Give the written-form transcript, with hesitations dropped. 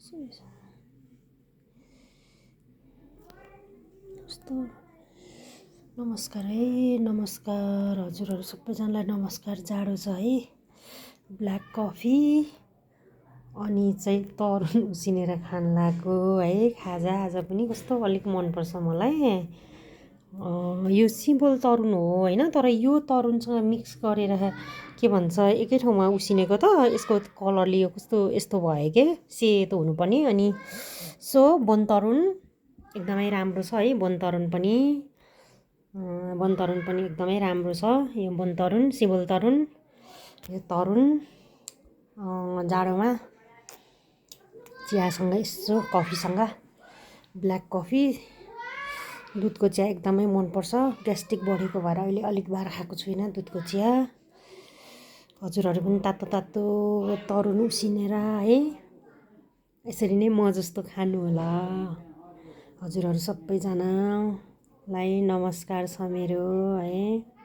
कस्तो नमस्कार है, नमस्कार हजुरहरू सबैजनालाई नमस्कार। जाडो छ है। ब्ल्याक कफी अनि चाहिँ तरुन उसिनेर खान लाग्यो है। खाजा आज पनि कस्तो अलिक मनपर्छ मलाई। यो सिम्पल तरुन हो होइन, तर यो तरुनसँग मिक्स गरेर के भन्छ एकै ठाउँमा उसिनेको त यसको कलरले यो कस्तो यस्तो भयो के सेतो हुनुपर्ने। अनि सो बनतरुन एकदमै राम्रो छ है। बनतरुन पनि एकदमै राम्रो छ। यो बनतरुन सिमल तरुन, यो तरुन जाडोमा चियासँग यसो कफीसँग ब्ल्याक कफी दुधको चिया एकदमै मनपर्छ। ग्यास्ट्रिक बढेको भएर अहिले अलिक बार खाएको छुइनँ दुधको चिया। हजुरहरू पनि तातो तातो तरुन उसिनेर है यसरी नै म जस्तो खानु होला। हजुरहरू सबैजनालाई नमस्कार छ मेरो है।